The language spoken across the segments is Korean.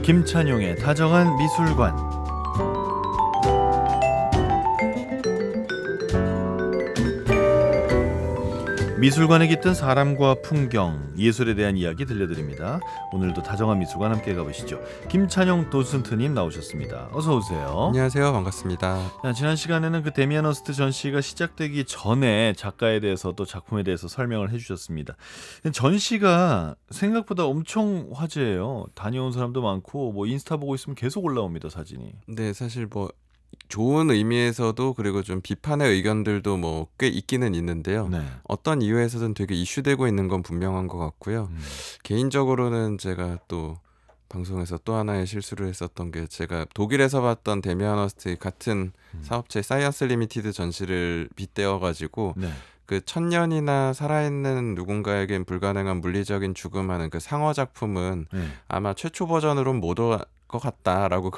김찬용의 다정한 미술관. 미술관에 깃든 사람과 풍경, 예술에 대한 이야기 들려드립니다. 오늘도 다정한 미술관 함께 가보시죠. 김찬용 도슨트님 나오셨습니다. 어서 오세요. 안녕하세요. 반갑습니다. 지난 시간에는 그 데미안 허스트 전시가 시작되기 전에 작가에 대해서 또 작품에 대해서 설명을 해주셨습니다. 전시가 생각보다 엄청 화제예요. 다녀온 사람도 많고 뭐 인스타 보고 있으면 계속 올라옵니다, 사진이. 네, 사실 뭐 좋은 의미에서도 그리고 좀 비판의 의견들도 뭐 꽤 있기는 있는데요. 네. 어떤 이유에서든 되게 이슈되고 있는 건 분명한 것 같고요. 개인적으로는 제가 또 방송에서 또 하나의 실수를 했었던 게, 제가 독일에서 봤던 데미안 허스트 같은 사업체 사이언스 리미티드 전시를 빗대어가지고 네. 그 1000년이나 살아있는 누군가에겐 불가능한 물리적인 죽음하는 그 상어 작품은 네. 아마 최초 버전으로는 못 올 것 같다라고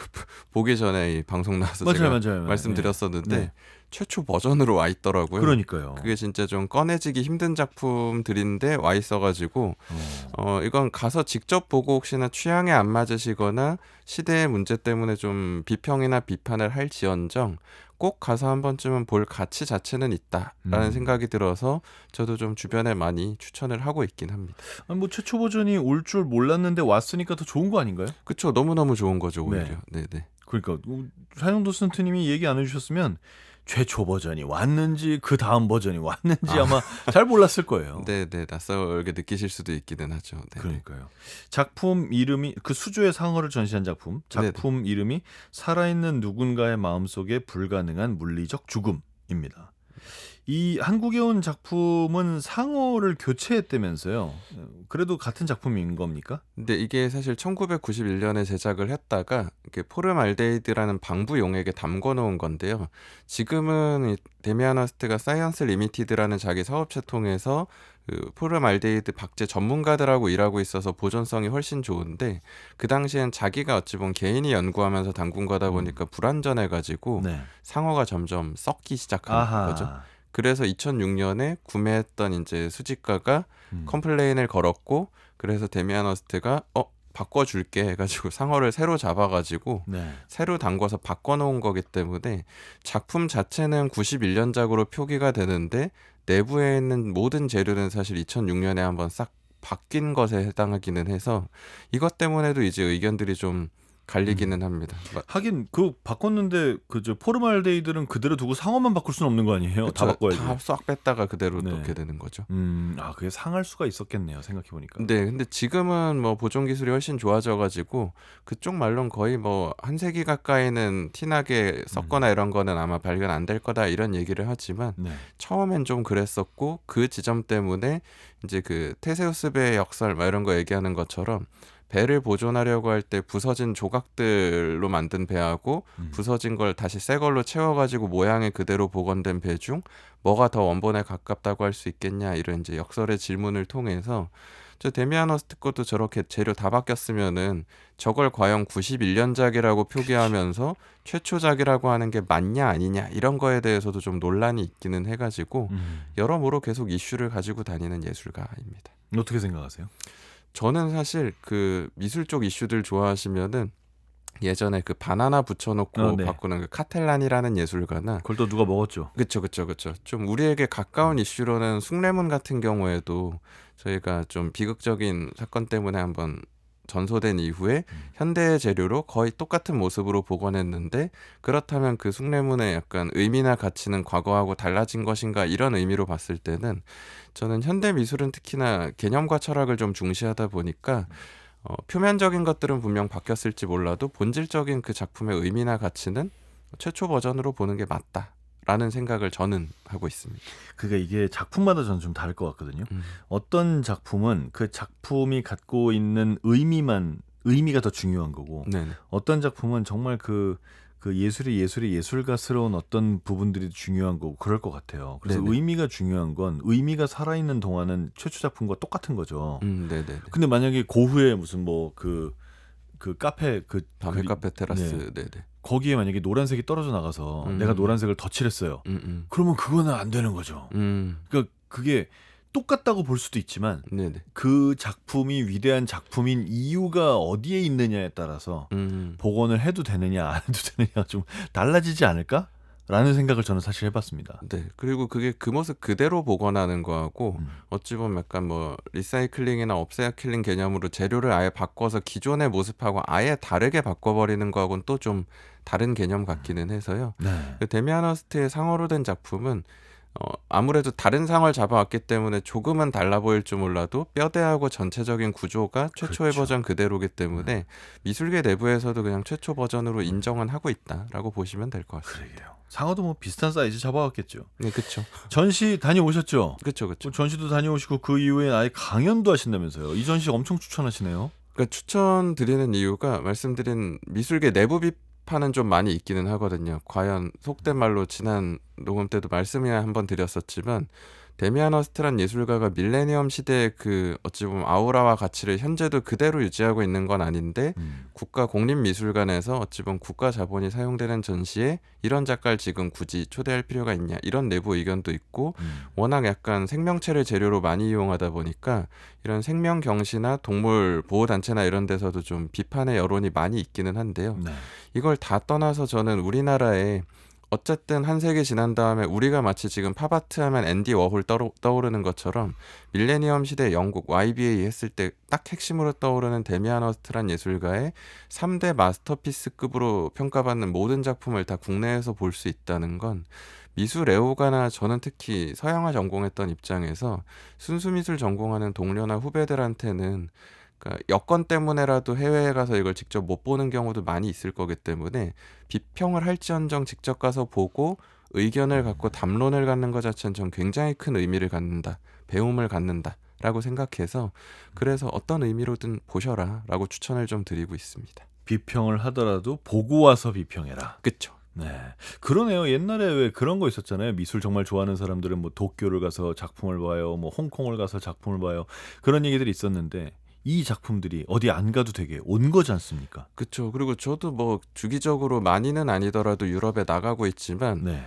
보기 전에 이 방송 나와서 제가 말씀드렸었는데 네. 최초 버전으로 와 있더라고요. 그러니까요. 그게 진짜 좀 꺼내지기 힘든 작품들인데 와 있어가지고 이건 가서 직접 보고 혹시나 취향에 안 맞으시거나 시대의 문제 때문에 좀 비평이나 비판을 할지언정 꼭 가서 한 번쯤은 볼 가치 자체는 있다라는 생각이 들어서 저도 좀 주변에 많이 추천을 하고 있긴 합니다. 아니, 뭐 최초 버전이 올 줄 몰랐는데 왔으니까 더 좋은 거 아닌가요? 그렇죠. 너무너무 좋은 거죠, 오히려. 네. 그러니까 찬용 도슨트님이 얘기 안 해주셨으면 최초 버전이 왔는지 그 다음 버전이 왔는지 아마 잘 몰랐을 거예요. 네, 낯설게 느끼실 수도 있기는 하죠. 네네. 그러니까요. 작품 이름이 그 수조의 상어를 전시한 작품 이름이 살아있는 누군가의 마음속에 불가능한 물리적 죽음입니다. 이 한국에 온 작품은 상어를 교체했다면서요. 그래도 같은 작품인 겁니까? 근데 이게 사실 1991년에 제작을 했다가 이렇게 포르말데히드라는 방부용액에 담궈 놓은 건데요. 지금은 이 데미안 허스트가 사이언스 리미티드라는 자기 사업체 통해서 그 포르말데히드 박제 전문가들하고 일하고 있어서 보존성이 훨씬 좋은데, 그 당시엔 자기가 어찌 보면 개인이 연구하면서 담근 거다 보니까 불완전해가지고 상어가 점점 썩기 시작한 거죠. 그래서 2006년에 구매했던 이제 수집가가 컴플레인을 걸었고, 그래서 데미안 허스트가 바꿔줄게 해가지고 상어를 새로 잡아가지고 새로 담궈서 바꿔놓은 거기 때문에 작품 자체는 91년작으로 표기가 되는데 내부에 있는 모든 재료는 사실 2006년에 한번 싹 바뀐 것에 해당하기는 해서 이것 때문에도 이제 의견들이 좀 갈리기는 합니다. 하긴 그 바꿨는데 그저 포르말데히드는 그대로 두고 상어만 바꿀 수는 없는 거 아니에요? 그쵸, 다 바꿔야지. 다 싹 뺐다가 그대로 넣게 되는 거죠. 그게 상할 수가 있었겠네요. 생각해 보니까. 네, 근데 지금은 뭐 보존 기술이 훨씬 좋아져가지고 그쪽 말론 거의 뭐 한 세기 가까이는 티나게 썩거나 이런 거는 아마 발견 안 될 거다 이런 얘기를 하지만 처음엔 좀 그랬었고, 그 지점 때문에 이제 그 테세우스 배의 역설 막 이런 거 얘기하는 것처럼 배를 보존하려고 할 때 부서진 조각들로 만든 배하고 부서진 걸 다시 새 걸로 채워가지고 모양이 그대로 복원된 배 중 뭐가 더 원본에 가깝다고 할 수 있겠냐, 이런 이제 역설의 질문을 통해서 저 데미안 허스트 것도 저렇게 재료 다 바뀌었으면은 저걸 과연 91년작이라고 표기하면서 최초작이라고 하는 게 맞냐 아니냐 이런 거에 대해서도 좀 논란이 있기는 해가지고 여러모로 계속 이슈를 가지고 다니는 예술가입니다. 어떻게 생각하세요? 저는 사실 그 미술 쪽 이슈들 좋아하시면은 예전에 그 바나나 붙여놓고 바꾸는 그 카텔란이라는 예술가나, 그걸 또 누가 먹었죠? 그쵸. 좀 우리에게 가까운 이슈로는 숭례문 같은 경우에도 저희가 좀 비극적인 사건 때문에 한번 전소된 이후에 현대의 재료로 거의 똑같은 모습으로 복원했는데, 그렇다면 그 숭례문의 약간 의미나 가치는 과거하고 달라진 것인가, 이런 의미로 봤을 때는 저는 현대 미술은 특히나 개념과 철학을 좀 중시하다 보니까 표면적인 것들은 분명 바뀌었을지 몰라도 본질적인 그 작품의 의미나 가치는 최초 버전으로 보는 게 맞다라는 생각을 저는 하고 있습니다. 그게 이게 작품마다 저는 좀 다를 것 같거든요. 어떤 작품은 그 작품이 갖고 있는 의미가 더 중요한 거고, 어떤 작품은 정말 그 예술이 예술가스러운 어떤 부분들이 중요한 거고 그럴 것 같아요. 그래서 의미가 중요한 건 의미가 살아있는 동안은 최초 작품과 똑같은 거죠. 근데 만약에 고흐의 무슨 뭐 그 카페 밤의 카페 테라스 거기에 만약에 노란색이 떨어져 나가서 내가 노란색을 덧칠했어요. 그러면 그거는 안 되는 거죠. 그러니까 그게 똑같다고 볼 수도 있지만 네네. 그 작품이 위대한 작품인 이유가 어디에 있느냐에 따라서 복원을 해도 되느냐 안 해도 되느냐가 좀 달라지지 않을까? 라는 생각을 저는 사실 해봤습니다. 네. 그리고 그게 그 모습 그대로 복원하는 거하고 어찌 보면 약간 뭐 리사이클링이나 업사이클링 개념으로 재료를 아예 바꿔서 기존의 모습하고 아예 다르게 바꿔버리는 거하고는 또 좀 다른 개념 같기는 해서요. 네. 그 데미안 허스트의 상어로 된 작품은 아무래도 다른 상을 잡아왔기 때문에 조금은 달라 보일 줄 몰라도 뼈대하고 전체적인 구조가 최초의 그렇죠. 버전 그대로기 때문에 미술계 내부에서도 그냥 최초 버전으로 인정은 하고 있다라고 보시면 될 것 같습니다. 그러게요. 상어도 뭐 비슷한 사이즈 잡아왔겠죠. 네, 그렇죠. 전시 다녀오셨죠? 그렇죠, 그렇죠. 전시도 다녀오시고 그 이후에 아예 강연도 하신다면서요. 이 전시 엄청 추천하시네요. 그러니까 추천드리는 이유가 말씀드린 미술계 내부 비판은 좀 많이 있기는 하거든요. 과연 속된 말로 지난 녹음 때도 말씀을 한번 드렸었지만 데미안 허스트란 예술가가 밀레니엄 시대의 그 어찌 보면 아우라와 가치를 현재도 그대로 유지하고 있는 건 아닌데 국가 공립미술관에서 어찌 보면 국가 자본이 사용되는 전시에 이런 작가를 지금 굳이 초대할 필요가 있냐 이런 내부 의견도 있고 워낙 약간 생명체를 재료로 많이 이용하다 보니까 이런 생명 경시나 동물 보호단체나 이런 데서도 좀 비판의 여론이 많이 있기는 한데요. 네. 이걸 다 떠나서 저는 우리나라에 어쨌든 한 세기 지난 다음에 우리가 마치 지금 팝아트 하면 앤디 워홀 떠오르는 것처럼 밀레니엄 시대 영국 YBA 했을 때 딱 핵심으로 떠오르는 데미안 허스트란 예술가의 3대 마스터피스급으로 평가받는 모든 작품을 다 국내에서 볼 수 있다는 건 미술 애호가나 저는 특히 서양화 전공했던 입장에서 순수미술 전공하는 동료나 후배들한테는 그러니까 여건 때문에라도 해외에 가서 이걸 직접 못 보는 경우도 많이 있을 거기 때문에 비평을 할지언정 직접 가서 보고 의견을 갖고 담론을 갖는 것 자체는 전 굉장히 큰 의미를 갖는다. 배움을 갖는다라고 생각해서 그래서 어떤 의미로든 보셔라라고 추천을 좀 드리고 있습니다. 비평을 하더라도 보고 와서 비평해라. 그렇죠. 네, 그러네요. 옛날에 왜 그런 거 있었잖아요. 미술 정말 좋아하는 사람들은 뭐 도쿄를 가서 작품을 봐요, 뭐 홍콩을 가서 작품을 봐요. 그런 얘기들이 있었는데 이 작품들이 어디 안 가도 되게 온 거지 않습니까? 그렇죠. 그리고 저도 뭐 주기적으로 많이는 아니더라도 유럽에 나가고 있지만 네.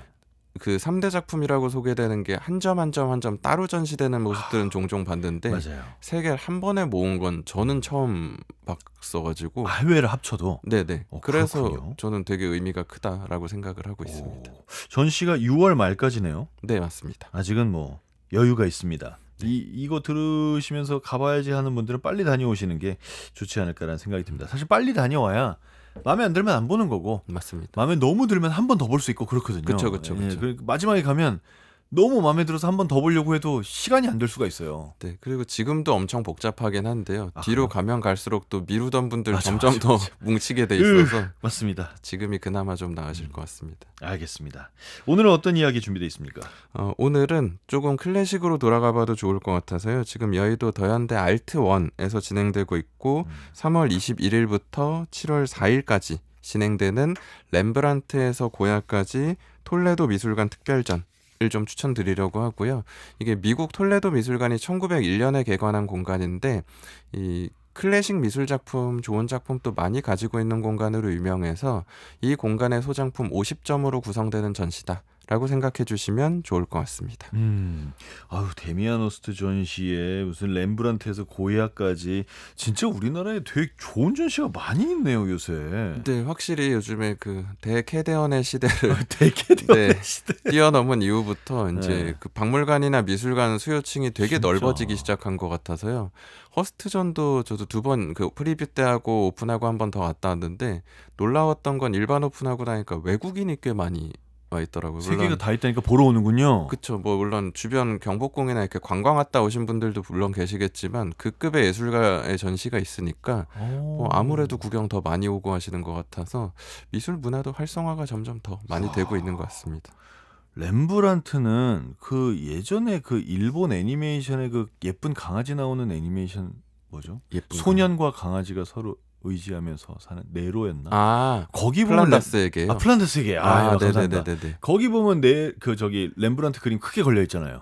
그 3대 작품이라고 소개되는 게 한 점 한 점 한 점 따로 전시되는 모습들은 종종 봤는데 맞아요. 세 개를 한 번에 모은 건 저는 처음 봤어가지고 해외를 합쳐도. 네네. 그래서 그렇군요. 저는 되게 의미가 크다라고 생각을 하고 있습니다. 전시가 6월 말까지네요. 네, 맞습니다. 아직은 뭐 여유가 있습니다. 이거 들으시면서 가봐야지 하는 분들은 빨리 다녀오시는 게 좋지 않을까라는 생각이 듭니다. 사실 빨리 다녀와야 마음에 안 들면 안 보는 거고 맞습니다. 마음에 너무 들면 한 번 더 볼 수 있고 그렇거든요. 그렇죠. 마지막에 가면 너무 마음에 들어서 한 번 더 보려고 해도 시간이 안 될 수가 있어요. 네, 그리고 지금도 엄청 복잡하긴 한데요. 뒤로 가면 갈수록 또 미루던 분들 점점 더 맞아. 뭉치게 돼 있어서 맞습니다. 지금이 그나마 좀 나으실 것 같습니다. 알겠습니다. 오늘은 어떤 이야기 준비되어 있습니까? 오늘은 조금 클래식으로 돌아가 봐도 좋을 것 같아서요. 지금 여의도 더현대 알트1에서 진행되고 있고 3월 21일부터 7월 4일까지 진행되는 렘브란트에서 고야까지 톨레도 미술관 특별전 을 좀 추천드리려고 하고요. 이게 미국 톨레도 미술관이 1901년에 개관한 공간인데 이 클래식 미술 작품, 좋은 작품 또 많이 가지고 있는 공간으로 유명해서 이 공간의 소장품 50점으로 구성되는 전시다. 라고 생각해 주시면 좋을 것 같습니다. 데미안 허스트 전시에 무슨 렘브란트에서 고야까지 진짜 우리나라에 되게 좋은 전시가 많이 있네요, 요새. 네, 확실히 요즘에 그 대캐대언의 시대를 대캐대언의 시대 뛰어넘은 이후부터 이제 네. 그 박물관이나 미술관 수요층이 되게 진짜. 넓어지기 시작한 것 같아서요. 허스트전도 저도 2번 그 프리뷰 때 하고 오픈하고 한 번 더 갔다 왔는데 놀라웠던 건 일반 오픈하고 나니까 외국인이 꽤 많이 와 있더라고요. 세계가 다 있다니까 보러 오는군요. 그쵸. 뭐 물론 주변 경복궁이나 이렇게 관광 갔다 오신 분들도 물론 계시겠지만 그 급의 예술가의 전시가 있으니까 뭐 아무래도 구경 더 많이 오고 하시는 것 같아서 미술 문화도 활성화가 점점 더 많이 되고 있는 것 같습니다. 렘브란트는 그 예전에 그 일본 애니메이션의 그 예쁜 강아지 나오는 애니메이션 뭐죠? 예쁜 소년과 강아지가 서로 의지하면서 사는 네로였나? 거기 보면 플란다스에게요. 플란다스에게. 감사합니다. 네네네네. 거기 보면 렘브란트 그림 크게 걸려 있잖아요.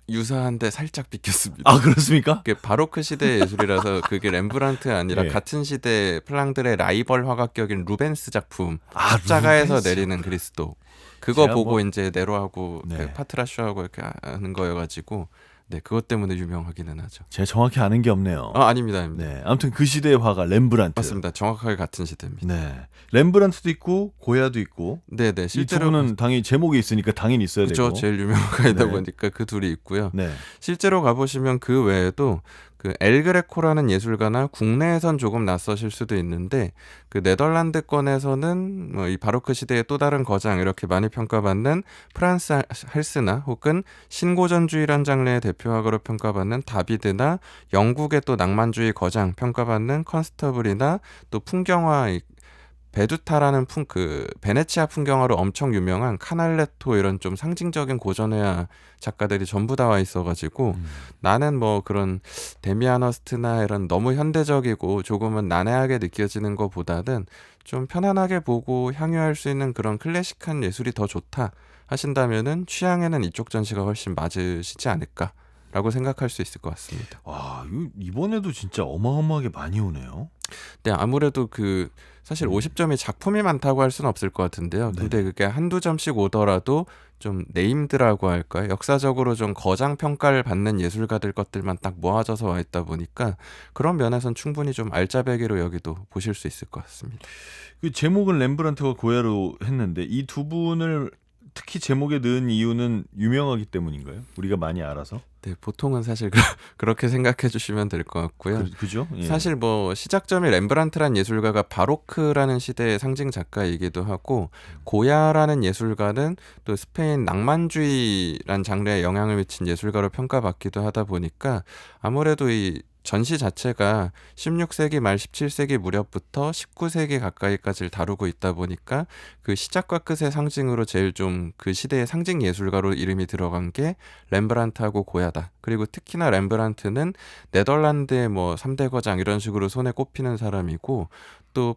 유사한데 살짝 비켰습니다. 그렇습니까? 그게 바로크 시대 예술이라서 그게 렘브란트 아니라 예. 같은 시대 플랑들의 라이벌 화가격인 루벤스 작품 십자가에서 루벤스. 내리는 그리스도 그거 제가 보고 뭐- 이제 네로하고 네. 그 파트라쇼하고 이렇게 하는 거여가지고 네, 그것 때문에 유명하기는 하죠. 제가 정확히 아는 게 없네요. 아닙니다, 아닙니다. 네, 아무튼 그 시대의 화가 렘브란트. 맞습니다. 정확하게 같은 시대입니다. 네, 렘브란트도 있고 고야도 있고. 네네. 실제로 이 두 분은 당연히 제목이 있으니까 당연히 있어야 그쵸, 되고. 제일 유명한 가이다 네. 보니까 그 둘이 있고요. 네. 실제로 가보시면 그 외에도 그 엘그레코라는 예술가나 국내에선 조금 낯서실 수도 있는데 그 네덜란드권에서는 뭐 이 바로크 시대의 또 다른 거장 이렇게 많이 평가받는 프란스 할스나 혹은 신고전주의란 장르의 대표학으로 평가받는 다비드나 영국의 또 낭만주의 거장 평가받는 컨스터블이나 또 풍경화 베두타라는 그 베네치아 풍경화로 엄청 유명한 카날레토 이런 좀 상징적인 고전회화 작가들이 전부 다 와 있어가지고 나는 뭐 그런 데미안 허스트나 이런 너무 현대적이고 조금은 난해하게 느껴지는 것보다는 좀 편안하게 보고 향유할 수 있는 그런 클래식한 예술이 더 좋다 하신다면은 취향에는 이쪽 전시가 훨씬 맞으시지 않을까라고 생각할 수 있을 것 같습니다. 와, 이번에도 진짜 어마어마하게 많이 오네요. 네, 아무래도 그 사실 50점이 작품이 많다고 할 수는 없을 것 같은데요. 근데 그게 한두 점씩 오더라도 좀 네임드라고 할까요? 역사적으로 좀 거장 평가를 받는 예술가들 것들만 딱 모아져서 와 있다 보니까 그런 면에선 충분히 좀 알짜배기로 여기도 보실 수 있을 것 같습니다. 그 제목은 렘브란트와 고야로 했는데 이 두 분을 특히 제목에 넣은 이유는 유명하기 때문인가요? 우리가 많이 알아서? 네, 보통은 사실 그렇게 생각해 주시면 될 것 같고요. 그죠? 예. 사실 뭐 시작점이 렘브란트란 예술가가 바로크라는 시대의 상징 작가이기도 하고 고야라는 예술가는 또 스페인 낭만주의란 장르에 영향을 미친 예술가로 평가받기도 하다 보니까 아무래도 이 전시 자체가 16세기 말 17세기 무렵부터 19세기 가까이까지를 다루고 있다 보니까 그 시작과 끝의 상징으로 제일 좀 그 시대의 상징 예술가로 이름이 들어간 게 렘브란트하고 고야다. 그리고 특히나 렘브란트는 네덜란드의 뭐 3대 거장 이런 식으로 손에 꼽히는 사람이고 또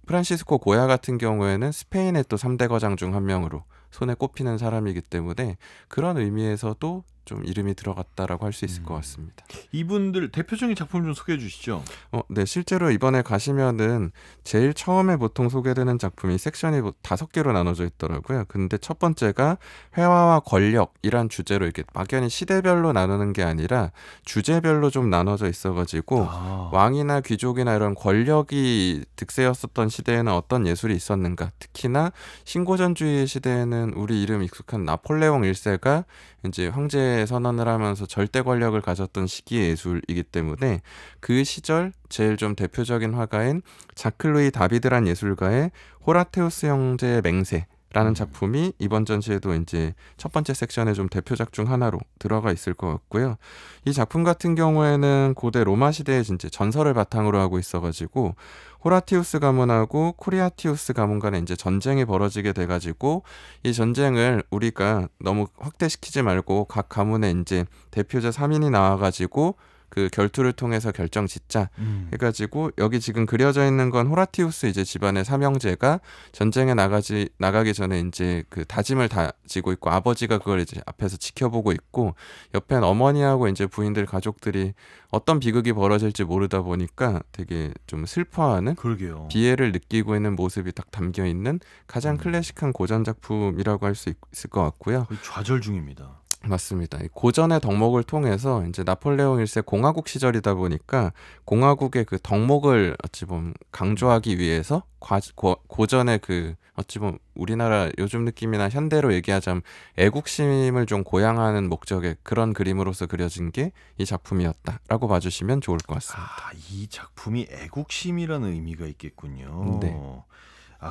프란시스코 고야 같은 경우에는 스페인의 또 3대 거장 중 한 명으로 손에 꼽히는 사람이기 때문에 그런 의미에서도 좀 이름이 들어갔다라고 할 수 있을 것 같습니다. 이분들 대표적인 작품 좀 소개해 주시죠. 네, 실제로 이번에 가시면은 제일 처음에 보통 소개되는 작품이 섹션이 5개로 나눠져 있더라고요. 근데 첫 번째가 회화와 권력이란 주제로 이렇게 막연히 시대별로 나누는 게 아니라 주제별로 좀 나눠져 있어가지고 왕이나 귀족이나 이런 권력이 득세였었던 시대에는 어떤 예술이 있었는가, 특히나 신고전주의 시대에는 우리 이름 익숙한 나폴레옹 1세가 이제 황제 선언을 하면서 절대 권력을 가졌던 시기의 예술이기 때문에 그 시절 제일 좀 대표적인 화가인 자클루이 다비드란 예술가의 호라테우스 형제의 맹세라는 작품이 이번 전시에도 이제 첫 번째 섹션의 좀 대표작 중 하나로 들어가 있을 것 같고요. 이 작품 같은 경우에는 고대 로마 시대의 진짜 전설을 바탕으로 하고 있어가지고 호라티우스 가문하고 코리아티우스 가문 간에 이제 전쟁이 벌어지게 돼가지고 이 전쟁을 우리가 너무 확대시키지 말고 각 가문에 이제 대표자 3인이 나와가지고 그 결투를 통해서 결정 짓자 해가지고 여기 지금 그려져 있는 건 호라티우스 이제 집안의 삼형제가 전쟁에 나가기 전에 이제 그 다짐을 다지고 있고 아버지가 그걸 이제 앞에서 지켜보고 있고 옆엔 어머니하고 이제 부인들 가족들이 어떤 비극이 벌어질지 모르다 보니까 되게 좀 슬퍼하는 그러게요. 비애를 느끼고 있는 모습이 딱 담겨 있는 가장 클래식한 고전 작품이라고 할 수 있을 것 같고요. 거의 좌절 중입니다. 맞습니다. 고전의 덕목을 통해서 이제 나폴레옹 1세 공화국 시절이다 보니까 공화국의 그 덕목을 어찌 보면 강조하기 위해서 고전의 그 어찌 보면 우리나라 요즘 느낌이나 현대로 얘기하자면 애국심을 좀 고양하는 목적의 그런 그림으로서 그려진 게 이 작품이었다라고 봐주시면 좋을 것 같습니다. 이 작품이 애국심이라는 의미가 있겠군요. 네.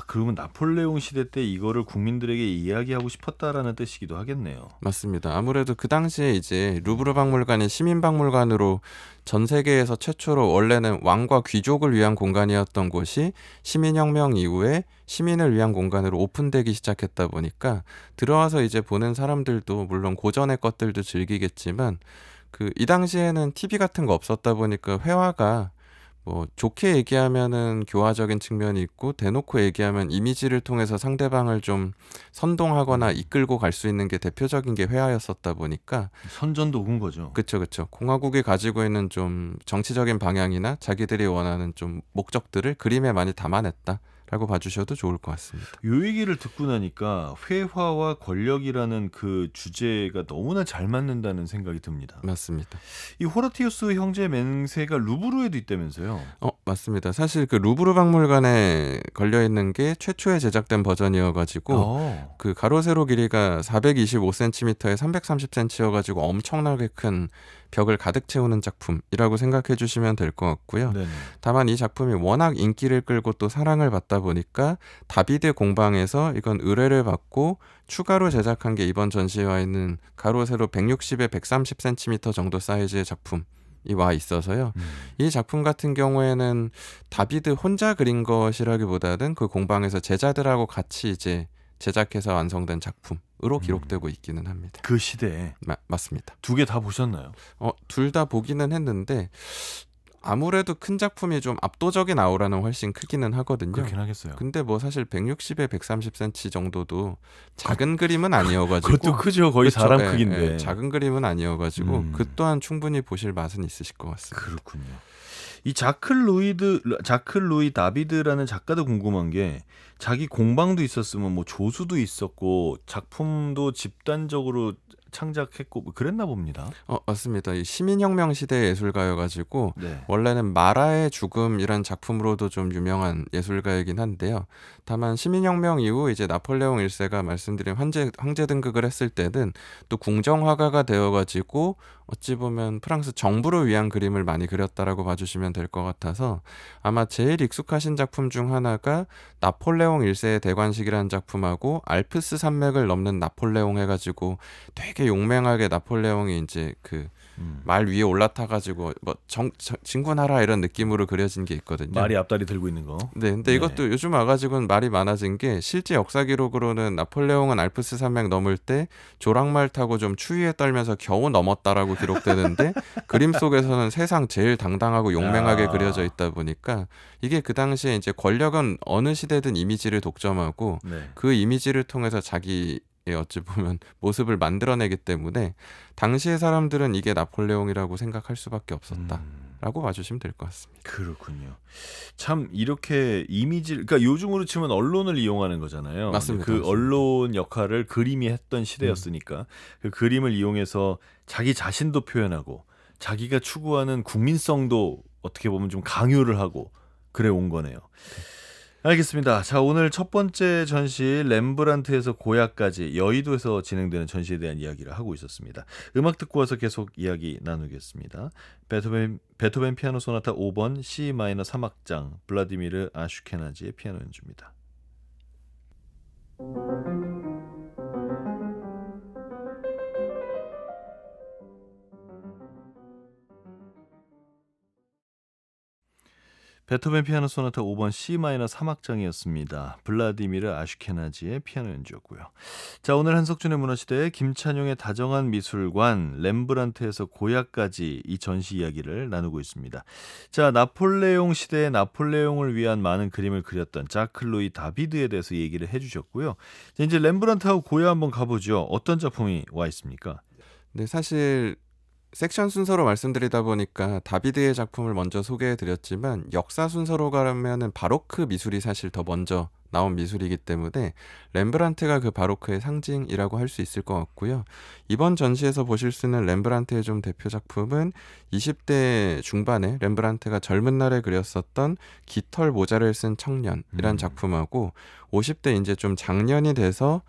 그러면 나폴레옹 시대 때 이거를 국민들에게 이야기하고 싶었다라는 뜻이기도 하겠네요. 맞습니다. 아무래도 그 당시에 이제 루브르 박물관이 시민박물관으로 전 세계에서 최초로 원래는 왕과 귀족을 위한 공간이었던 곳이 시민혁명 이후에 시민을 위한 공간으로 오픈되기 시작했다 보니까 들어와서 이제 보는 사람들도 물론 고전의 것들도 즐기겠지만 이 당시에는 TV 같은 거 없었다 보니까 회화가 뭐 좋게 얘기하면은 교화적인 측면이 있고 대놓고 얘기하면 이미지를 통해서 상대방을 좀 선동하거나 이끌고 갈 수 있는 게 대표적인 게 회화였었다 보니까 선전도 군 거죠. 그쵸. 공화국이 가지고 있는 좀 정치적인 방향이나 자기들이 원하는 좀 목적들을 그림에 많이 담아냈다라고 라고 봐주셔도 좋을 것 같습니다. 요 얘기를 듣고 나니까 회화와 권력이라는 그 주제가 너무나 잘 맞는다는 생각이 듭니다. 맞습니다. 이 호라티우스 형제 맹세가 루브르에도 있다면서요? 맞습니다. 사실 그 루브르 박물관에 걸려 있는 게 최초에 제작된 버전이어가지고 그 가로 세로 길이가 425cm에 330cm여가지고 엄청나게 큰 벽을 가득 채우는 작품이라고 생각해 주시면 될 것 같고요. 네네. 다만 이 작품이 워낙 인기를 끌고 또 사랑을 받다 보니까 다비드 공방에서 이건 의뢰를 받고 추가로 제작한 게 이번 전시에 와 있는 가로 세로 160에 130cm 정도 사이즈의 작품이 와 있어서요. 이 작품 같은 경우에는 다비드 혼자 그린 것이라기보다는 그 공방에서 제자들하고 같이 이제 제작해서 완성된 작품으로 기록되고 있기는 합니다. 그 시대에 맞습니다. 두 개 다 보셨나요? 둘 다 보기는 했는데 아무래도 큰 작품이 좀 압도적인 아우라는 훨씬 크기는 하거든요. 그렇긴 하겠어요. 근데 뭐 사실 160에 130cm 정도도 작은 그림은 아니어가지고 그것도 크죠. 거의 그쵸? 사람 크기인데. 작은 그림은 아니어가지고 그 또한 충분히 보실 맛은 있으실 것 같습니다. 그렇군요. 이 자크 루이 다비드라는 작가도 궁금한 게 자기 공방도 있었으면 뭐 조수도 있었고 작품도 집단적으로 창작했고 뭐 그랬나 봅니다. 맞습니다. 이 시민혁명 시대 예술가여가지고 네. 원래는 마라의 죽음이란 작품으로도 좀 유명한 예술가이긴 한데요. 다만 시민혁명 이후 이제 나폴레옹 1세가 말씀드린 황제 등극을 했을 때는 또 궁정화가가 되어가지고 어찌 보면 프랑스 정부를 위한 그림을 많이 그렸다라고 봐주시면 될 것 같아서 아마 제일 익숙하신 작품 중 하나가 나폴레옹 1세의 대관식이라는 작품하고 알프스 산맥을 넘는 나폴레옹 해가지고 되게 용맹하게 나폴레옹이 이제 그 말 위에 올라타가지고 뭐 진군하라 이런 느낌으로 그려진 게 있거든요. 말이 앞다리 들고 있는 거. 네, 근데 이것도 요즘 와가지고는 말이 많아진 게 실제 역사 기록으로는 나폴레옹은 알프스 산맥 넘을 때 조랑말 타고 좀 추위에 떨면서 겨우 넘었다라고 기록되는데 그림 속에서는 세상 제일 당당하고 용맹하게 그려져 있다 보니까 이게 그 당시에 이제 권력은 어느 시대든 이미지를 독점하고 그 이미지를 통해서 자기 어찌 보면 모습을 만들어내기 때문에 당시의 사람들은 이게 나폴레옹이라고 생각할 수밖에 없었다라고 봐주시면 될 것 같습니다. 그렇군요. 참 이렇게 이미지를 그러니까 요즘으로 치면 언론을 이용하는 거잖아요. 맞습니다. 그 맞습니다. 언론 역할을 그림이 했던 시대였으니까 그 그림을 이용해서 자기 자신도 표현하고 자기가 추구하는 국민성도 어떻게 보면 좀 강요를 하고 그래 온 거네요. 알겠습니다. 자, 오늘 첫 번째 전시 렘브란트에서 고야까지 여의도에서 진행되는 전시에 대한 이야기를 하고 있었습니다. 음악 듣고 와서 계속 이야기 나누겠습니다. 베토벤 피아노 소나타 5번 C 마이너 3악장 블라디미르 아슈케나지의 피아노 연주입니다. 베토벤 피아노 소나타 5번 C 마이너 3악장이었습니다. 블라디미르 아슈케나지의 피아노 연주였고요. 자, 오늘 한석준의 문화시대 김찬용의 다정한 미술관 렘브란트에서 고야까지 이 전시 이야기를 나누고 있습니다. 자, 나폴레옹 시대의 나폴레옹을 위한 많은 그림을 그렸던 자크 루이 다비드에 대해서 얘기를 해주셨고요. 자, 이제 렘브란트하고 고야 한번 가보죠. 어떤 작품이 와 있습니까? 네, 사실 섹션 순서로 말씀드리다 보니까 다비드의 작품을 먼저 소개해드렸지만 역사 순서로 가면은 바로크 미술이 사실 더 먼저 나온 미술이기 때문에 렘브란트가 그 바로크의 상징이라고 할 수 있을 것 같고요. 이번 전시에서 보실 수 있는 렘브란트의 좀 대표 작품은 20대 중반에 렘브란트가 젊은 날에 그렸었던 깃털 모자를 쓴 청년이란 작품하고 50대 이제 좀 장년이 돼서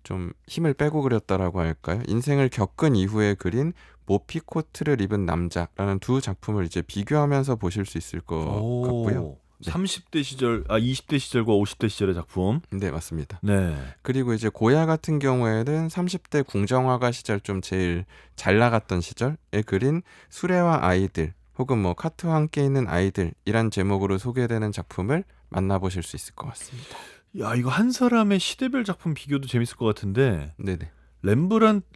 좀 힘을 빼고 그렸다라고 할까요? 인생을 겪은 이후에 그린 모피 코트를 입은 남자라는 두 작품을 이제 비교하면서 보실 수 있을 것 같고요. 네. 30대 시절, 20대 시절과 50대 시절의 작품. 네, 맞습니다. 네. 그리고 이제 고야 같은 경우에는 30대 궁정화가 시절 좀 제일 잘 나갔던 시절에 그린 수레와 아이들 혹은 뭐 카트와 함께 있는 아이들이란 제목으로 소개되는 작품을 만나보실 수 있을 것 같습니다. 야, 이거 한 사람의 시대별 작품 비교도 재밌을 것 같은데. 네네.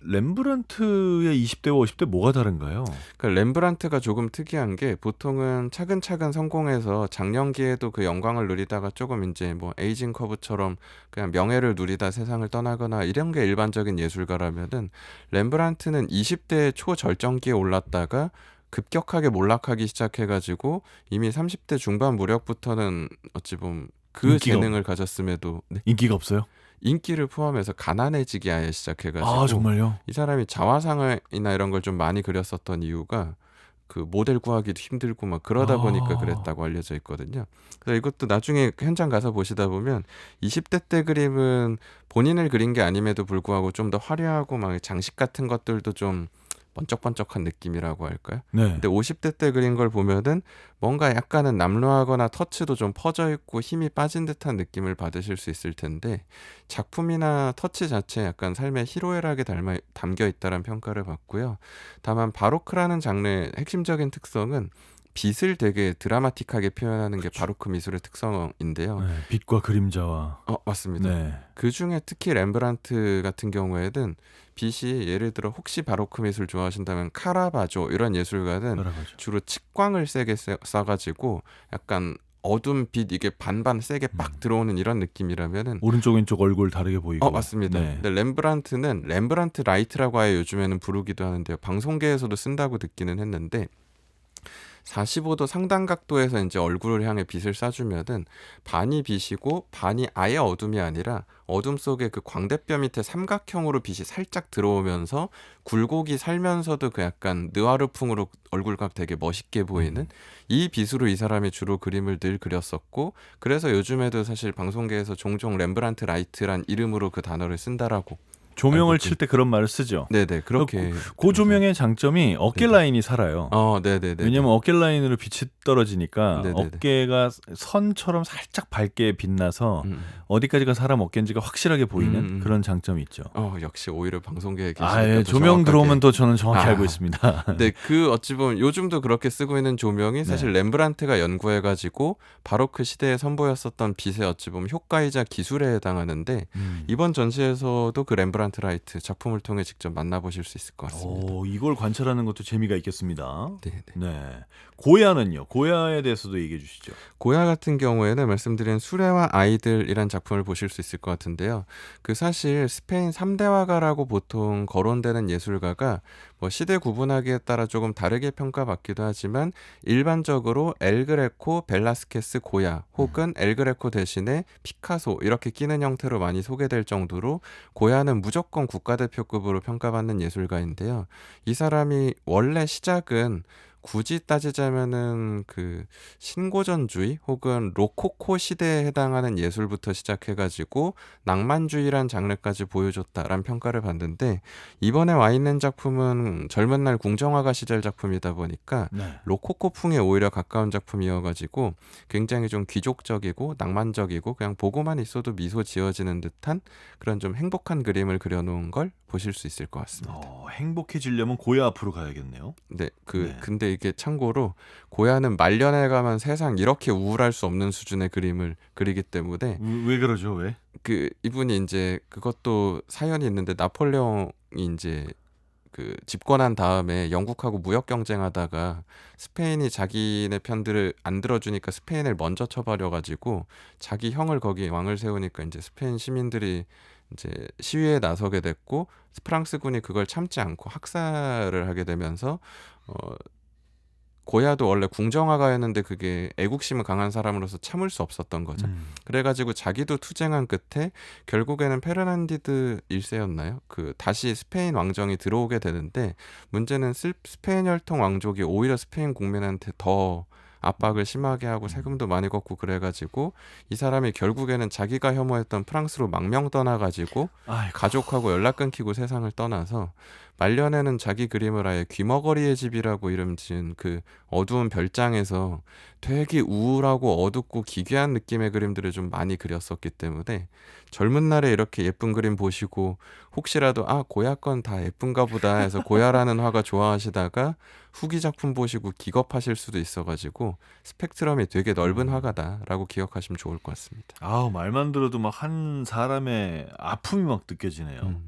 렘브란트의 20대와 50대 뭐가 다른가요? 그러니까 렘브란트가 조금 특이한 게 보통은 차근차근 성공해서 장년기에도 그 영광을 누리다가 조금 이제 뭐 에이징 커브처럼 그냥 명예를 누리다 세상을 떠나거나 이런 게 일반적인 예술가라면은 렘브란트는 20대 초절정기에 올랐다가 급격하게 몰락하기 시작해가지고 이미 30대 중반 무렵부터는 어찌 보면 그 재능을 가졌음에도 인기가 없어요? 인기를 포함해서 가난해지기 아예 시작해가지고. 아, 정말요? 이 사람이 자화상이나 이런 걸 좀 많이 그렸었던 이유가 그 모델 구하기도 힘들고 막 그러다 보니까 그랬다고 알려져 있거든요. 그래서 이것도 나중에 현장 가서 보시다 보면 20대 때 그림은 본인을 그린 게 아님에도 불구하고 좀 더 화려하고 막 장식 같은 것들도 좀 번쩍번쩍한 느낌이라고 할까요? 네. 근데 50대 때 그린 걸 보면은 뭔가 약간은 남루하거나 터치도 좀 퍼져 있고 힘이 빠진 듯한 느낌을 받으실 수 있을 텐데, 작품이나 터치 자체에 약간 삶의 희로애락이 담겨 있다는 평가를 받고요. 다만 바로크라는 장르의 핵심적인 특성은 빛을 되게 드라마틱하게 표현하는 게 바로크 미술의 특성인데요. 네, 빛과 그림자와. 맞습니다. 네. 그 중에 특히 렘브란트 같은 경우에는 빛이, 예를 들어 혹시 바로크 미술 좋아하신다면 카라바조 이런 예술가는 따라가죠. 주로 측광을 세게 쏴가지고 약간 어둠 빛 이게 반반 세게 빡 들어오는 이런 느낌이라면은 오른쪽 왼쪽 얼굴 다르게 보이고. 맞습니다. 네. 근데 렘브란트는 렘브란트 라이트라고 아예 요즘에는 부르기도 하는데요. 방송계에서도 쓴다고 듣기는 했는데 45도 상단 각도에서 이제 얼굴을 향해 빛을 쏴주면은 반이 빛이고 반이 아예 어둠이 아니라 어둠 속에 그 광대뼈 밑에 삼각형으로 빛이 살짝 들어오면서 굴곡이 살면서도 그 약간 느와르풍으로 얼굴각 되게 멋있게 보이는 이 빛으로 이 사람이 주로 그림을 늘 그렸었고, 그래서 요즘에도 사실 방송계에서 종종 렘브란트 라이트란 이름으로 그 단어를 쓴다라고. 조명을 칠 때 그런 말을 쓰죠. 네네, 그렇게. 그 조명의 장점이 어깨 네네. 라인이 살아요. 네네네. 왜냐면 어깨 라인으로 빛이 떨어지니까 네네네. 어깨가 선처럼 살짝 밝게 빛나서 어디까지가 사람 어깨인지가 확실하게 보이는 그런 장점이 있죠. 역시 오히려 방송계에 계시니까 예, 조명 들어오면 또 저는 정확히 알고 있습니다. 네, 그 어찌 보면 요즘도 그렇게 쓰고 있는 조명이 사실 렘브란트가 연구해가지고 바로크 시대에 선보였었던 빛의 어찌 보면 효과이자 기술에 해당하는데 이번 전시에서도 그 렘브란트 라이트 작품을 통해 직접 만나보실 수 있을 것 같습니다. 이걸 관찰하는 것도 재미가 있겠습니다. 네네. 네. 고야는요? 고야에 대해서도 얘기해 주시죠. 고야 같은 경우에는 말씀드린 수레와 아이들이란 작품을 보실 수 있을 것 같은데요. 그 사실 스페인 3대 화가라고 보통 거론되는 예술가가 뭐 시대 구분하기에 따라 조금 다르게 평가받기도 하지만 일반적으로 엘그레코, 벨라스케스, 고야 혹은 엘그레코 대신에 피카소 이렇게 끼는 형태로 많이 소개될 정도로 고야는 무조건 국가대표급으로 평가받는 예술가인데요. 이 사람이 원래 시작은 굳이 따지자면은 그 신고전주의 혹은 로코코 시대에 해당하는 예술부터 시작해가지고 낭만주의란 장르까지 보여줬다라는 평가를 받는데, 이번에 와 있는 작품은 젊은 날 궁정화가 시절 작품이다 보니까 로코코풍에 오히려 가까운 작품이어가지고 굉장히 좀 귀족적이고 낭만적이고 그냥 보고만 있어도 미소 지어지는 듯한 그런 좀 행복한 그림을 그려놓은 걸 보실 수 있을 것 같습니다. 행복해지려면 고야 앞으로 가야겠네요. 네, 근데 이게 참고로 고야는 말년에 가면 세상 이렇게 우울할 수 없는 수준의 그림을 그리기 때문에. 왜 그러죠? 왜? 이분이 이제 그것도 사연이 있는데, 나폴레옹이 이제 그 집권한 다음에 영국하고 무역 경쟁하다가 스페인이 자기네 편들을 안 들어주니까 스페인을 먼저 쳐버려가지고 자기 형을 거기 왕을 세우니까 이제 스페인 시민들이 이제 시위에 나서게 됐고, 프랑스군이 그걸 참지 않고 학살을 하게 되면서 고야도 원래 궁정화가였는데 그게 애국심을 강한 사람으로서 참을 수 없었던 거죠. 그래가지고 자기도 투쟁한 끝에 결국에는 페르난디드 1세였나요? 다시 스페인 왕정이 들어오게 되는데, 문제는 스페인 혈통 왕족이 오히려 스페인 국민한테 더 압박을 심하게 하고 세금도 많이 걷고 그래가지고 이 사람이 결국에는 자기가 혐오했던 프랑스로 망명 떠나가지고 가족하고 연락 끊기고 세상을 떠나서 말년에는 자기 그림을 아예 귀머거리의 집이라고 이름 지은 그 어두운 별장에서 되게 우울하고 어둡고 기괴한 느낌의 그림들을 좀 많이 그렸었기 때문에 젊은 날에 이렇게 예쁜 그림 보시고 혹시라도 고야 건 다 예쁜가 보다 해서 고야라는 화가 좋아하시다가 후기 작품 보시고 기겁하실 수도 있어가지고 스펙트럼이 되게 넓은 화가다라고 기억하시면 좋을 것 같습니다. 말만 들어도 막 한 사람의 아픔이 막 느껴지네요.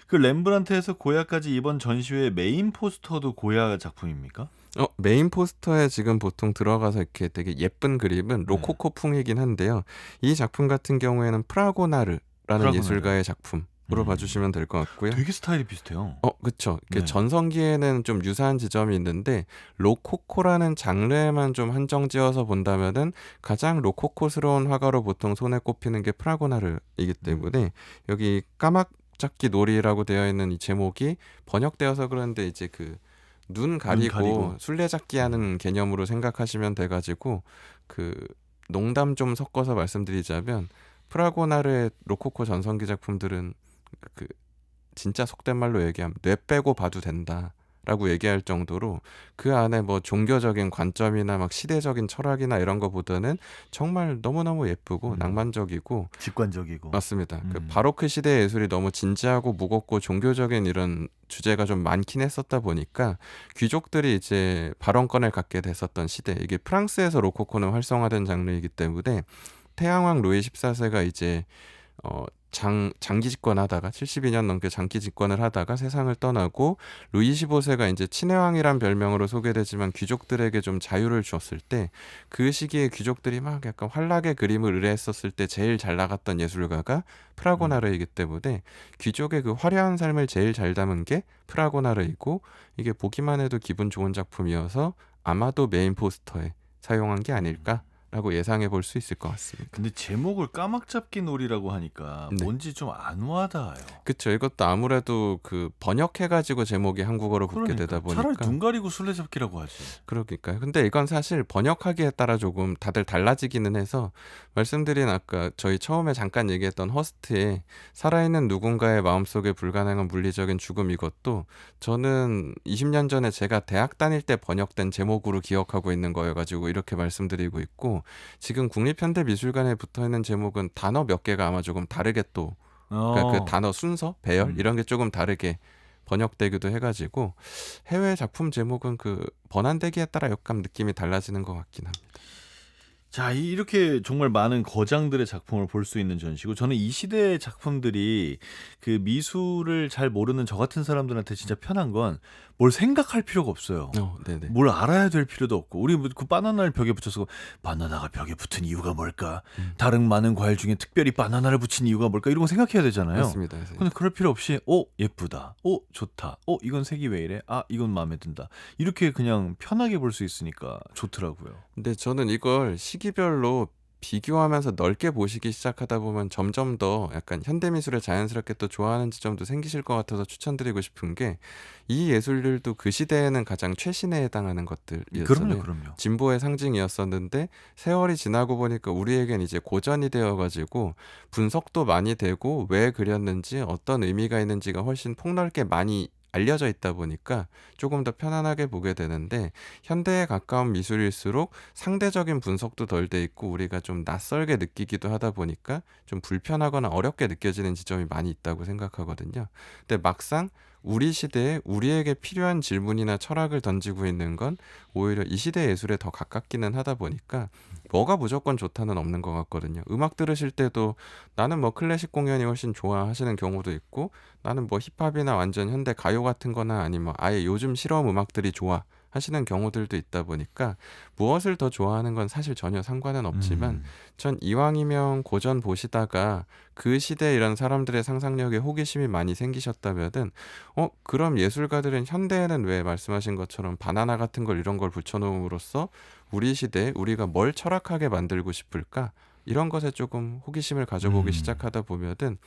그 렘브란트에서 고야까지 이번 전시회 메인 포스터도 고야 작품입니까? 메인 포스터에 지금 보통 들어가서 이렇게 되게 예쁜 그림은 로코코풍이긴 한데요. 이 작품 같은 경우에는 프라고나르라는 예술가의 작품 봐주시면 될 것 같고요. 되게 스타일이 비슷해요. 그쵸. 네. 전성기에는 좀 유사한 지점이 있는데 로코코라는 장르에만 좀 한정지어서 본다면은 가장 로코코스러운 화가로 보통 손에 꼽히는 게 프라고나르이기 때문에 여기 까막잡기 놀이라고 되어 있는 이 제목이 번역되어서 그런데 이제 그 눈 가리고 술래잡기 하는 개념으로 생각하시면 돼가지고 그 농담 좀 섞어서 말씀드리자면 프라고나르의 로코코 전성기 작품들은 그 진짜 속된 말로 얘기하면 뇌 빼고 봐도 된다라고 얘기할 정도로 그 안에 뭐 종교적인 관점이나 막 시대적인 철학이나 이런 거보다는 정말 너무너무 예쁘고 낭만적이고 직관적이고. 맞습니다. 그 바로크 시대 예술이 너무 진지하고 무겁고 종교적인 이런 주제가 좀 많긴 했었다 보니까 귀족들이 이제 발언권을 갖게 됐었던 시대, 이게 프랑스에서 로코코는 활성화된 장르이기 때문에 태양왕 루이 14세가 이제 장기 집권하다가 72년 넘게 장기 집권을 하다가 세상을 떠나고 루이 15세가 이제 친해왕이란 별명으로 소개되지만 귀족들에게 좀 자유를 주었을 때 그 시기에 귀족들이 막 약간 환락의 그림을 의뢰했었을 때 제일 잘 나갔던 예술가가 프라고나르이기 때문에 귀족의 그 화려한 삶을 제일 잘 담은 게 프라고나르이고 이게 보기만 해도 기분 좋은 작품이어서 아마도 메인 포스터에 사용한 게 아닐까 라고 예상해 볼 수 있을 것 같습니다. 근데 제목을 까막잡기 놀이라고 하니까 네. 뭔지 좀 안 와닿아요. 그쵸. 이것도 아무래도 그 번역해가지고 제목이 한국어로 붙게 되다 보니까 차라리 눈 가리고 술래잡기라고 하지. 그러니까요. 근데 이건 사실 번역하기에 따라 조금 다들 달라지기는 해서 말씀드린 아까 저희 처음에 잠깐 얘기했던 허스트의 살아있는 누군가의 마음속에 불가능한 물리적인 죽음, 이것도 저는 20년 전에 제가 대학 다닐 때 번역된 제목으로 기억하고 있는 거여가지고 이렇게 말씀드리고 있고, 지금 국립현대미술관에 붙어있는 제목은 단어 몇 개가 아마 조금 다르게 또 그러니까 그 단어 순서, 배열 이런 게 조금 다르게 번역되기도 해가지고 해외 작품 제목은 그 번안되기에 따라 약간 느낌이 달라지는 것 같긴 합니다. 자, 이렇게 정말 많은 거장들의 작품을 볼 수 있는 전시고, 저는 이 시대의 작품들이 그 미술을 잘 모르는 저 같은 사람들한테 진짜 편한 건 뭘 생각할 필요가 없어요. 네네. 뭘 알아야 될 필요도 없고, 우리 그 바나나를 벽에 붙여서 바나나가 벽에 붙은 이유가 뭘까? 다른 많은 과일 중에 특별히 바나나를 붙인 이유가 뭘까? 이런 거 생각해야 되잖아요. 맞습니다. 근데 그럴 필요 없이 예쁘다, 좋다, 이건 색이 왜 이래? 이건 마음에 든다. 이렇게 그냥 편하게 볼 수 있으니까 좋더라고요. 근데 저는 이걸 시기별로 비교하면서 넓게 보시기 시작하다 보면 점점 더 약간 현대미술을 자연스럽게 또 좋아하는 지점도 생기실 것 같아서 추천드리고 싶은 게, 이 예술들도 그 시대에는 가장 최신에 해당하는 것들이었잖아요. 그럼요. 진보의 상징이었었는데 세월이 지나고 보니까 우리에겐 이제 고전이 되어가지고 분석도 많이 되고 왜 그렸는지 어떤 의미가 있는지가 훨씬 폭넓게 많이 알려져 있다 보니까 조금 더 편안하게 보게 되는데, 현대에 가까운 미술일수록 상대적인 분석도 덜 돼 있고 우리가 좀 낯설게 느끼기도 하다 보니까 좀 불편하거나 어렵게 느껴지는 지점이 많이 있다고 생각하거든요. 근데 막상 우리 시대에 우리에게 필요한 질문이나 철학을 던지고 있는 건 오히려 이 시대 예술에 더 가깝기는 하다 보니까 뭐가 무조건 좋다는 없는 것 같거든요. 음악 들으실 때도 나는 뭐 클래식 공연이 훨씬 좋아 하시는 경우도 있고, 나는 뭐 힙합이나 완전 현대 가요 같은 거나 아니면 아예 요즘 실험 음악들이 좋아 하시는 경우들도 있다 보니까 무엇을 더 좋아하는 건 사실 전혀 상관은 없지만 전 이왕이면 고전 보시다가 그 시대 이런 사람들의 상상력에 호기심이 많이 생기셨다면은 그럼 예술가들은 현대에는 왜 말씀하신 것처럼 바나나 같은 걸 이런 걸 붙여놓음으로써 우리 시대에 우리가 뭘 철학하게 만들고 싶을까, 이런 것에 조금 호기심을 가져보기 시작하다 보면은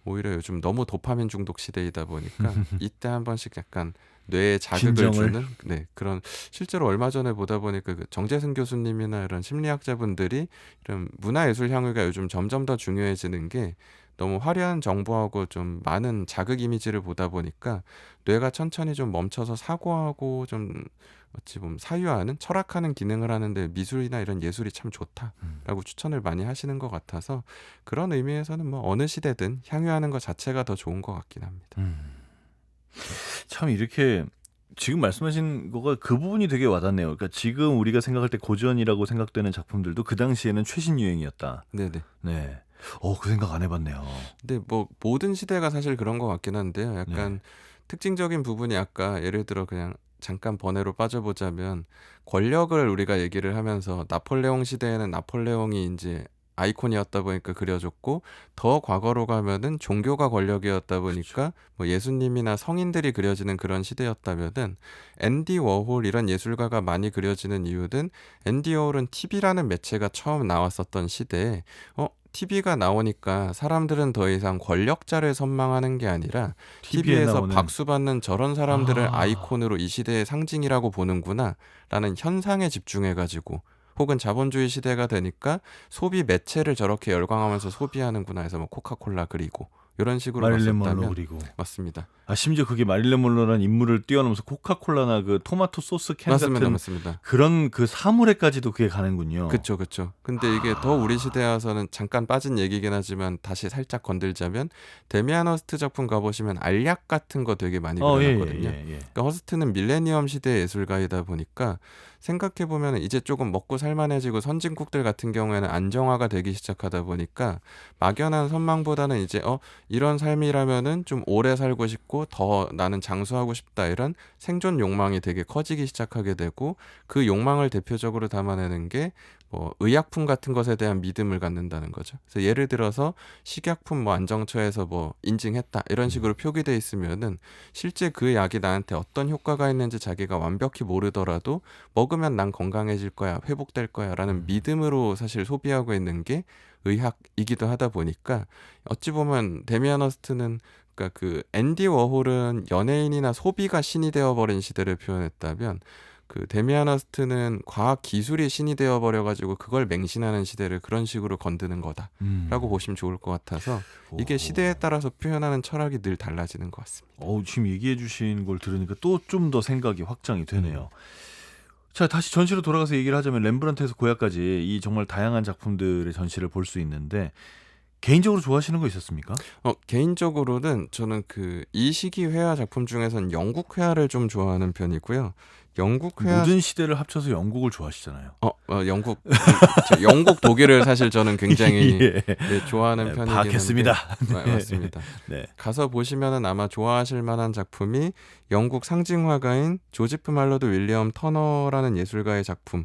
오히려 요즘 너무 도파민 중독 시대이다 보니까 이때 한 번씩 약간 뇌에 자극을 주는 그런, 실제로 얼마 전에 보다 보니까 그 정재승 교수님이나 이런 심리학자분들이 이런 문화예술 향유가 요즘 점점 더 중요해지는 게 너무 화려한 정보하고 좀 많은 자극 이미지를 보다 보니까 뇌가 천천히 좀 멈춰서 사고하고 좀 어찌 보면 사유하는, 철학하는 기능을 하는데 미술이나 이런 예술이 참 좋다라고 추천을 많이 하시는 것 같아서 그런 의미에서는 뭐 어느 시대든 향유하는 것 자체가 더 좋은 것 같긴 합니다. 참 이렇게 지금 말씀하신 거가 그 부분이 되게 와닿네요. 그러니까 지금 우리가 생각할 때 고전이라고 생각되는 작품들도 그 당시에는 최신 유행이었다. 네네. 네. 그 생각 안 해봤네요. 근데 뭐 모든 시대가 사실 그런 것 같긴 한데요. 약간 특징적인 부분이 아까 예를 들어 그냥 잠깐 번외로 빠져보자면 권력을 우리가 얘기를 하면서 나폴레옹 시대에는 나폴레옹이 이제 아이콘이었다 보니까 그려줬고, 더 과거로 가면은 종교가 권력이었다 보니까 그렇죠. 뭐 예수님이나 성인들이 그려지는 그런 시대였다면은 앤디 워홀 이런 예술가가 많이 그려지는 이유는 앤디 워홀은 TV라는 매체가 처음 나왔었던 시대에 TV가 나오니까 사람들은 더 이상 권력자를 선망하는 게 아니라 TV에서 나오는 박수 받는 저런 사람들을 아이콘으로 이 시대의 상징이라고 보는구나 라는 현상에 집중해가지고, 혹은 자본주의 시대가 되니까 소비 매체를 저렇게 열광하면서 소비하는구나 해서 뭐 코카콜라 그리고 이런 식으로 마릴린 먼로 봤었다면 그리고 맞습니다. 심지어 그게 마릴린 먼로라는 인물을 뛰어넘어서 코카콜라나 그 토마토 소스 캔 맞습니다. 같은 맞습니다. 그런 그 사물에까지도 그게 가는군요. 그쵸. 근데 이게 더 우리 시대에 와서는 잠깐 빠진 얘기긴 하지만 다시 살짝 건들자면, 데미안 허스트 작품 가보시면 알약 같은 거 되게 많이 그려놨거든요. 그러니까 허스트는 밀레니엄 시대의 예술가이다 보니까 생각해보면 이제 조금 먹고 살만해지고 선진국들 같은 경우에는 안정화가 되기 시작하다 보니까 막연한 선망보다는 이제 이런 삶이라면은 좀 오래 살고 싶고 더 나는 장수하고 싶다, 이런 생존 욕망이 되게 커지기 시작하게 되고, 그 욕망을 대표적으로 담아내는 게 뭐 의약품 같은 것에 대한 믿음을 갖는다는 거죠. 그래서 예를 들어서 식약품 뭐 안정처에서 뭐 인증했다 이런 식으로 표기돼 있으면은 실제 그 약이 나한테 어떤 효과가 있는지 자기가 완벽히 모르더라도 먹으면 난 건강해질 거야, 회복될 거야 라는 믿음으로 사실 소비하고 있는 게 의학이기도 하다 보니까, 어찌 보면 데미안 허스트는, 그러니까 그 앤디 워홀은 연예인이나 소비가 신이 되어버린 시대를 표현했다면, 그 데미안 허스트는 과학 기술이 신이 되어버려가지고 그걸 맹신하는 시대를 그런 식으로 건드는 거다라고 보시면 좋을 것 같아서, 이게 시대에 따라서 표현하는 철학이 늘 달라지는 것 같습니다. 지금 얘기해 주신 걸 들으니까 또 좀 더 생각이 확장이 되네요. 자, 다시 전시로 돌아가서 얘기를 하자면 렘브란트에서 고야까지 이 정말 다양한 작품들의 전시를 볼 수 있는데, 개인적으로 좋아하시는 거 있었습니까? 개인적으로는 저는 이 시기 회화 작품 중에서는 영국 회화를 좀 좋아하는 편이고요. 영국 회화 모든 시대를 합쳐서 영국을 좋아하시잖아요. 영국 독일을 사실 저는 굉장히 좋아하는 편이긴 한데. 파악했습니다. 맞습니다. 네. 가서 보시면은 아마 좋아하실 만한 작품이 영국 상징화가인 조지프 말러드 윌리엄 터너라는 예술가의 작품을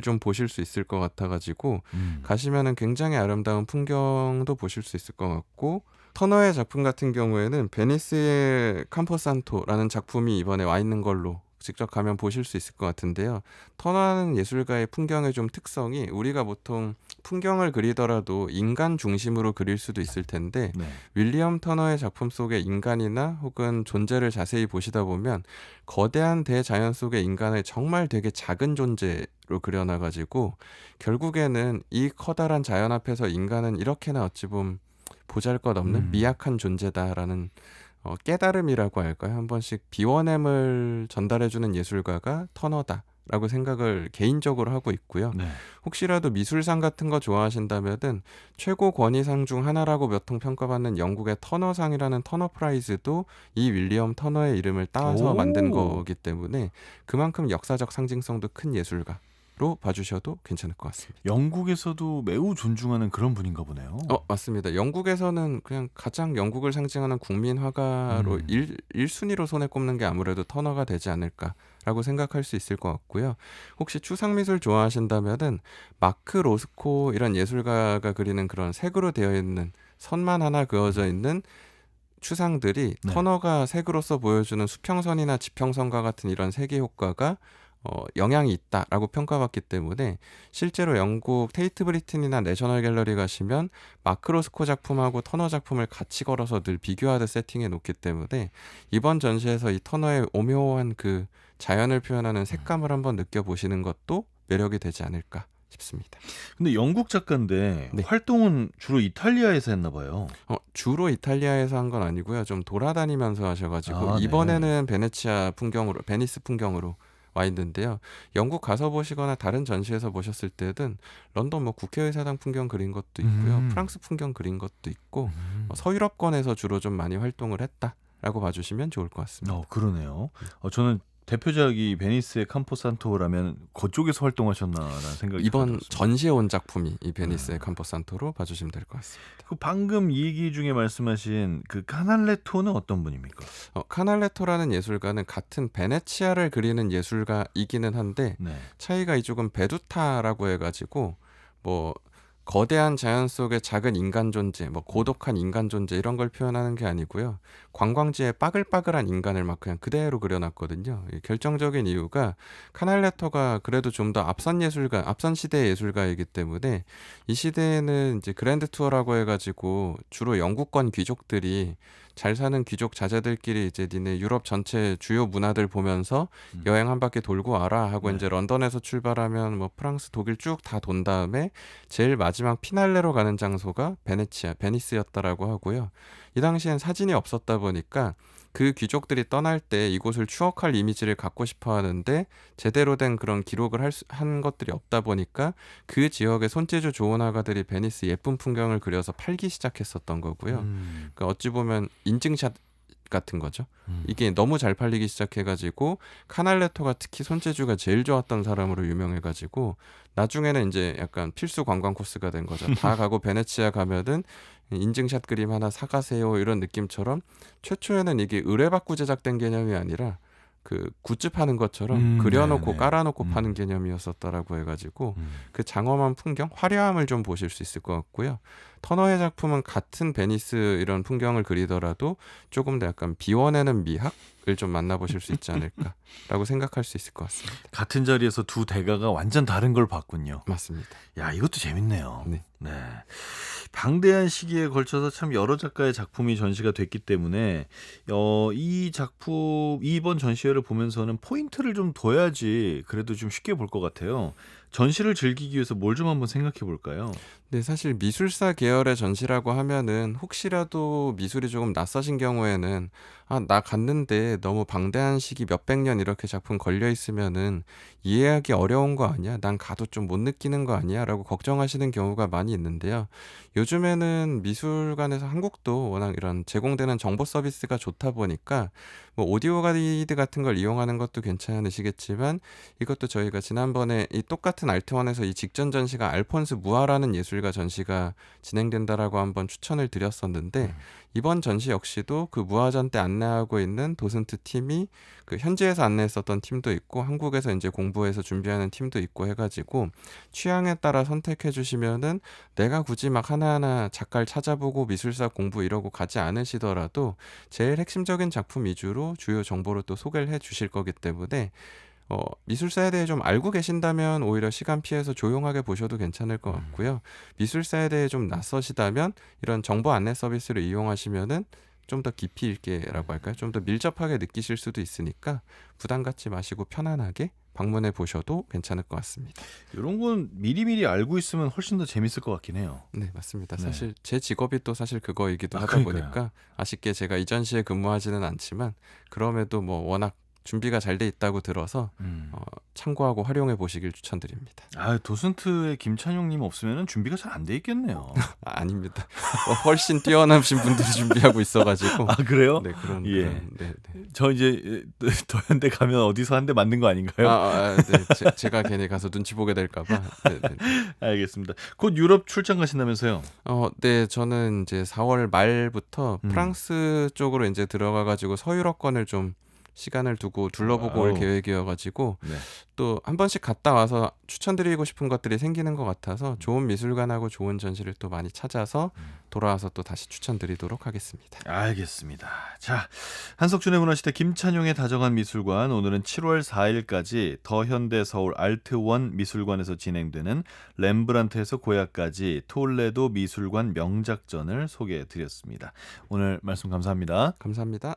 좀 보실 수 있을 것 같아가지고 가시면은 굉장히 아름다운 풍경도 보실 수 있을 것 같고, 터너의 작품 같은 경우에는 베니스의 camposanto라는 작품이 이번에 와 있는 걸로 직접 가면 보실 수 있을 것 같은데요. 터너는 예술가의 풍경의 좀 특성이, 우리가 보통 풍경을 그리더라도 인간 중심으로 그릴 수도 있을 텐데 윌리엄 터너의 작품 속의 인간이나 혹은 존재를 자세히 보시다 보면 거대한 대자연 속의 인간을 정말 되게 작은 존재로 그려놔가지고, 결국에는 이 커다란 자연 앞에서 인간은 이렇게나 어찌 보면 보잘것없는 미약한 존재다라는 깨달음이라고 할까요? 한 번씩 비워냄을 전달해주는 예술가가 터너다라고 생각을 개인적으로 하고 있고요. 혹시라도 미술상 같은 거 좋아하신다면은 최고 권위상 중 하나라고 몇 통 평가받는 영국의 터너상이라는 터너 프라이즈도 이 윌리엄 터너의 이름을 따서 만든 거기 때문에 그만큼 역사적 상징성도 큰 예술가 로 봐주셔도 괜찮을 것 같습니다. 영국에서도 매우 존중하는 그런 분인가 보네요. 맞습니다. 영국에서는 그냥 가장 영국을 상징하는 국민 화가로 1순위로 손에 꼽는 게 아무래도 터너가 되지 않을까라고 생각할 수 있을 것 같고요. 혹시 추상미술 좋아하신다면은 마크 로스코 이런 예술가가 그리는 그런 색으로 되어 있는 선만 하나 그어져 있는 추상들이 터너가 색으로서 보여주는 수평선이나 지평선과 같은 이런 색의 효과가 영향이 있다라고 평가받기 때문에, 실제로 영국 테이트 브리튼이나 내셔널 갤러리 가시면 마크 로스코 작품하고 터너 작품을 같이 걸어서 늘 비교하듯 세팅해 놓기 때문에 이번 전시에서 이 터너의 오묘한 그 자연을 표현하는 색감을 한번 느껴보시는 것도 매력이 되지 않을까 싶습니다. 근데 영국 작가인데 활동은 주로 이탈리아에서 했나 봐요. 주로 이탈리아에서 한 건 아니고요. 좀 돌아다니면서 하셔가지고 이번에는 베니스 풍경으로 와 있는데요. 영국 가서 보시거나 다른 전시에서 보셨을 때는 런던 뭐 국회의사당 풍경 그린 것도 있고요. 프랑스 풍경 그린 것도 있고 서유럽권에서 주로 좀 많이 활동을 했다라고 봐주시면 좋을 것 같습니다. 그러네요. 저는 대표작이 베니스의 camposanto라면 그쪽에서 활동하셨나라는 생각이 이번 들었습니다. 전시에 온 작품이 이 베니스의 camposanto로 봐주시면 될 것 같습니다. 그 방금 얘기 중에 말씀하신 그 카날레토는 어떤 분입니까? 카날레토라는 예술가는 같은 베네치아를 그리는 예술가이기는 한데 차이가 이쪽은 베두타라고 해가지고 뭐 거대한 자연 속의 작은 인간 존재, 뭐 고독한 인간 존재 이런 걸 표현하는 게 아니고요. 관광지에 빠글빠글한 인간을 막 그냥 그대로 그려놨거든요. 이 결정적인 이유가 카날레토가 그래도 좀 더 앞선 예술가, 앞선 시대의 예술가이기 때문에 이 시대에는 이제 그랜드 투어라고 해가지고 주로 영국권 귀족들이 잘 사는 귀족 자제들끼리 이제 니네 유럽 전체 주요 문화들 보면서 여행 한 바퀴 돌고 와라 하고 네. 이제 런던에서 출발하면 뭐 프랑스, 독일 쭉 다 돈 다음에 제일 마지막 피날레로 가는 장소가 베니스였다라고 하고요. 이 당시엔 사진이 없었다 보니까 그 귀족들이 떠날 때 이곳을 추억할 이미지를 갖고 싶어 하는데 제대로 된 그런 기록을 한 것들이 없다 보니까 그 지역의 손재주 좋은 화가들이 베니스 예쁜 풍경을 그려서 팔기 시작했었던 거고요. 그러니까 어찌 보면 인증샷 같은 거죠. 이게 너무 잘 팔리기 시작해가지고 카날레토가 특히 손재주가 제일 좋았던 사람으로 유명해가지고 나중에는 이제 약간 필수 관광 코스가 된 거죠. 다 가고 베네치아 가면은 인증샷 그림 하나 사가세요 이런 느낌처럼 최초에는 이게 의뢰받고 제작된 개념이 아니라 그 굿즈 파는 것처럼 그려놓고 네네. 깔아놓고 파는 개념이었었다라고 해가지고 그 장엄한 풍경, 화려함을 좀 보실 수 있을 것 같고요. 터너의 작품은 같은 베니스 이런 풍경을 그리더라도 조금 더 약간 비워내는 미학을 좀 만나보실 수 있지 않을까라고 생각할 수 있을 것 같습니다. 같은 자리에서 두 대가가 완전 다른 걸 봤군요. 맞습니다. 야, 이것도 재밌네요. 네. 네. 방대한 시기에 걸쳐서 참 여러 작가의 작품이 전시가 됐기 때문에 이 작품 이번 전시회를 보면서는 포인트를 좀 둬야지 그래도 좀 쉽게 볼 것 같아요. 전시를 즐기기 위해서 뭘 좀 한번 생각해 볼까요? 네, 사실 미술사 계열의 전시라고 하면은 혹시라도 미술이 조금 낯서신 경우에는 나 갔는데 너무 방대한 시기 몇백 년 이렇게 작품 걸려 있으면은 이해하기 어려운 거 아니야? 난 가도 좀 못 느끼는 거 아니야? 라고 걱정하시는 경우가 많이 있는데요. 요즘에는 미술관에서 한국도 워낙 이런 제공되는 정보 서비스가 좋다 보니까 뭐 오디오 가이드 같은 걸 이용하는 것도 괜찮으시겠지만 이것도 저희가 지난번에 이 똑같은 알트원에서 이 직전 전시가 알폰스 무아라는 예술가 전시가 진행된다라고 한번 추천을 드렸었는데 이번 전시 역시도 그 무아전 때 안내하고 있는 도슨트 팀이 그 현지에서 안내했었던 팀도 있고 한국에서 이제 공부해서 준비하는 팀도 있고 해가지고 취향에 따라 선택해 주시면은 내가 굳이 막 하나하나 작가를 찾아보고 미술사 공부 이러고 가지 않으시더라도 제일 핵심적인 작품 위주로 주요 정보를 또 소개를 해 주실 거기 때문에 미술사에 대해 좀 알고 계신다면 오히려 시간 피해서 조용하게 보셔도 괜찮을 것 같고요. 미술사에 대해 좀 낯서시다면 이런 정보 안내 서비스를 이용하시면은 좀 더 깊이 있게라고 할까요? 좀 더 밀접하게 느끼실 수도 있으니까 부담 갖지 마시고 편안하게 방문해 보셔도 괜찮을 것 같습니다. 이런 건 미리미리 알고 있으면 훨씬 더 재밌을 것 같긴 해요. 네, 맞습니다. 네. 사실 제 직업이 또 사실 그거이기도 하다 그러니까요. 보니까 아쉽게 제가 이 전시에 근무하지는 않지만 그럼에도 뭐 워낙 준비가 잘 돼 있다고 들어서 참고하고 활용해 보시길 추천드립니다. 도슨트의 김찬용님 없으면 준비가 잘 안 돼 있겠네요. 아닙니다. 훨씬 뛰어나신 분들이 준비하고 있어가지고. 그래요? 네, 그런. 예. 네. 저 이제 더현대 가면 어디서 한 대 맞는 거 아닌가요? 네. 제가 괜히 가서 눈치 보게 될까봐. 네. 알겠습니다. 곧 유럽 출장 가신다면서요? 네, 저는 이제 4월 말부터 프랑스 쪽으로 이제 들어가가지고 서유럽권을 좀 시간을 두고 둘러보고 올 계획이어가지고 네. 또 한 번씩 갔다 와서 추천드리고 싶은 것들이 생기는 것 같아서 좋은 미술관하고 좋은 전시를 또 많이 찾아서 돌아와서 또 다시 추천드리도록 하겠습니다. 알겠습니다. 자, 한석준의 문화시대 김찬용의 다정한 미술관, 오늘은 7월 4일까지 더현대 서울 알트원 미술관에서 진행되는 렘브란트에서 고야까지 톨레도 미술관 명작전을 소개해드렸습니다. 오늘 말씀 감사합니다. 감사합니다.